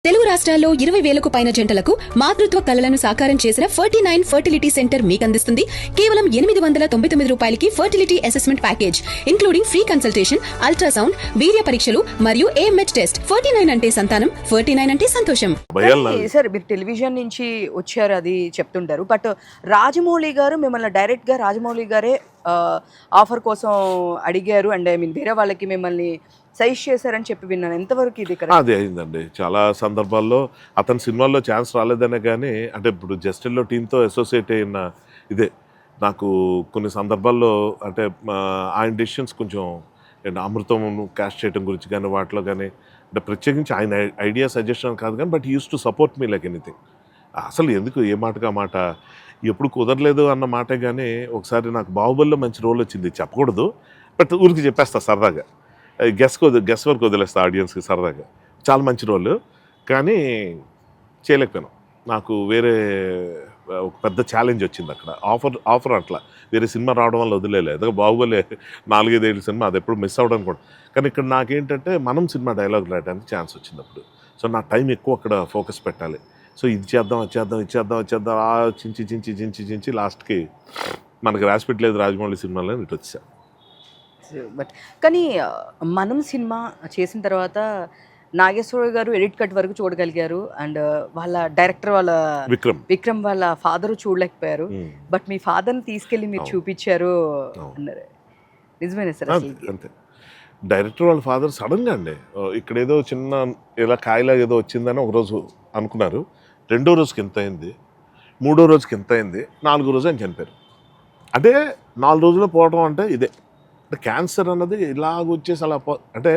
తెలుగు రాష్ట్రాల్లో 20,000కు పైన జంటలకు మాతృత్వ కలలను సాకారం చేసిన 49 ఫర్టిలిటీ సెంటర్ మీకు అందిస్తుంది కేవలం 899 రూపాయలకి fertility assessment package including free consultation, ultrasound, వీర్య పరీక్షలు మరియు AMH టెస్ట్. 49 అంటే సంతానం, 49 అంటే సంతోషం. సార్ మీరు టెలివిజన్ నుంచి వచ్చారు అది చెప్తుంటారు, బట్ రాజమౌళి గారు మిమ్మల్ని డైరెక్ట్ గా రాజమౌళి గారే ఆఫర్ కోసం అడిగారు అండ్ ఐ మీన్ వేరే వాళ్ళకి మిమ్మల్ని సజెస్ట్ చేశారని చెప్పి విన్నాను. ఎంతవరకు ఇది అదే అయిందండి. చాలా సందర్భాల్లో అతని సినిమాల్లో ఛాన్స్ రాలేదనే కానీ, అంటే ఇప్పుడు జస్టిల్లో టీంతో అసోసియేట్ అయిన ఇదే నాకు కొన్ని సందర్భాల్లో అంటే ఆయన డెసిషన్స్ కొంచెం అమృతం క్యాస్ట్ చేయడం గురించి కానీ వాటిలో కానీ, అంటే ప్రత్యేకించి ఆయన ఐడియా సజెషన్ కాదు కానీ, but use to support me like anything. అసలు ఎందుకు ఏ మాటగా మాట ఎప్పుడు కుదరలేదు అన్న మాటే. కానీ ఒకసారి నాకు బాహుబలిలో మంచి రోల్ వచ్చింది, చెప్పకూడదు బట్ ఊరికి చెప్పేస్తా సరదాగా, గెస్ వరకు వదిలేస్తా ఆడియన్స్కి సరదాగా. చాలా మంచి రోల్ కానీ చేయలేకపోయాను. నాకు వేరే ఒక పెద్ద ఛాలెంజ్ వచ్చింది అక్కడ. ఆఫర్ అట్లా వేరే సినిమా రావడం వల్ల వదిలేదు. బాహుబలి 4-5 సినిమా అది ఎప్పుడు మిస్ అవ్వడం కూడా. కానీ ఇక్కడ నాకేంటంటే మనం సినిమా డైలాగ్ రాయడానికి ఛాన్స్ వచ్చింది అప్పుడు. సో నా టైం ఎక్కువ అక్కడ ఫోకస్ పెట్టాలి. సో ఇది చేద్దాం చించి లాస్ట్కి మనకి రాసి పెట్టలేదు రాజమౌళి సినిమాలో ఇటు వచ్చా. బట్ కానీ మనం సినిమా చేసిన తర్వాత నాగేశ్వరరావు గారు ఎడిట్ కట్ వరకు చూడగలిగారు అండ్ వాళ్ళ డైరెక్టర్ వాళ్ళ విక్రమ్ వాళ్ళ ఫాదర్ చూడలేకపోయారు, బట్ మీ ఫాదర్ని తీసుకెళ్ళి మీరు చూపించారు అన్నారు. నిజమేనా సార్? అంతే. డైరెక్టర్ వాళ్ళ ఫాదర్ సడన్గా అండి ఇక్కడ ఏదో చిన్న ఇలా కాయలా ఏదో వచ్చిందని ఒకరోజు అనుకున్నారు. 2వ రోజుకి ఎంత అయింది, 3వ రోజుకి ఎంత అయింది, 4వ రోజు అని చనిపోయారు. అంటే 4 రోజుల్లో పోవడం అంటే ఇదే. అంటే క్యాన్సర్ అన్నది ఇలాగ వచ్చేసి అలా అంటే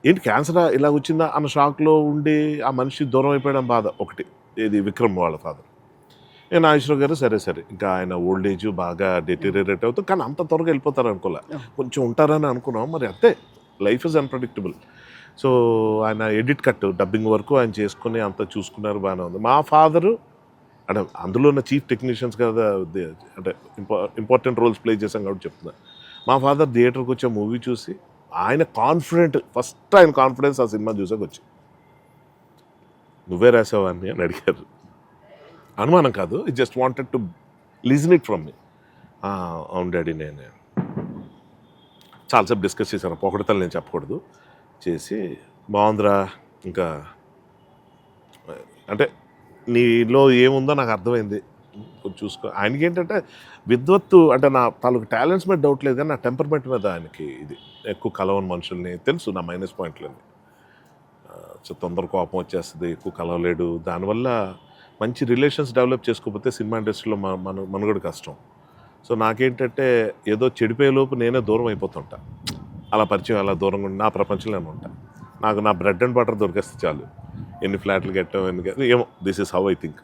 ఏంటి క్యాన్సర్ ఇలా వచ్చిందా అన్న షాక్లో ఉండి ఆ మనిషి దూరం అయిపోయడం బాధ ఒకటి. ఇది విక్రమ్ వాళ్ళ ఫాదర్. నాగేశ్వరరావు గారు సరే ఇంకా ఆయన ఓల్డ్ ఏజ్ బాగా డెటీరియరేట్ అవుతుంది, కానీ అంత త్వరగా వెళ్ళిపోతారు అనుకోలే, కొంచెం ఉంటారని అనుకున్నాం. మరి అంతే, లైఫ్ ఇస్ అన్ప్రెడిక్టబుల్. సో ఆయన ఎడిట్ కట్ డబ్బింగ్ వరకు ఆయన చేసుకుని అంతా చూసుకున్నారు, బాగానే ఉంది. మా ఫాదరు అంటే అందులో ఉన్న చీఫ్ టెక్నీషియన్స్ కదా, అంటే ఇంపార్టెంట్ రోల్స్ ప్లే చేశాం కాబట్టి చెప్తున్నారు. మా ఫాదర్ థియేటర్కి వచ్చే మూవీ చూసి ఆయన ఫస్ట్ ఆయన కాన్ఫిడెన్స్ ఆ సినిమా చూసాక వచ్చి, నువ్వే రాసావని అని అడిగారు. అనుమానం కాదు, it just wanted to listen it from మీ. అవును డాడీ, నేను చాలాసేపు డిస్కస్ చేశాను, పొగడతలు నేను చెప్పకూడదు, చేసి బాగుందిరా, ఇంకా అంటే నీలో ఏముందో నాకు అర్థమైంది, కొంచెం చూసుకో. ఆయనకి ఏంటంటే విద్వత్తు అంటే నా తాలూకు టాలెంట్స్ మీద డౌట్ లేదు, కానీ నా టెంపర్మెంట్ మీద ఆయనకి ఇది ఎక్కువ కలవని మనుషుల్ని తెలుసు నా మైనస్ పాయింట్లని. తొందర కోపం వచ్చేస్తుంది, ఎక్కువ కలవలేడు. దానివల్ల మంచి రిలేషన్స్ డెవలప్ చేసుకోకపోతే సినిమా ఇండస్ట్రీలో మనుగడ కష్టం. సో నాకేంటంటే ఏదో చెడిపోయే లోపు నేనే దూరం అయిపోతుంటా, అలా పరిచయం అలా దూరంగా ఉండి నా ప్రపంచంలోనే ఉంటా. నాకు నా బ్రెడ్ అండ్ బటర్ దొరికేస్తే చాలు, ఎన్ని ఫ్లాట్లు కట్టాం ఏమో. This is how I think.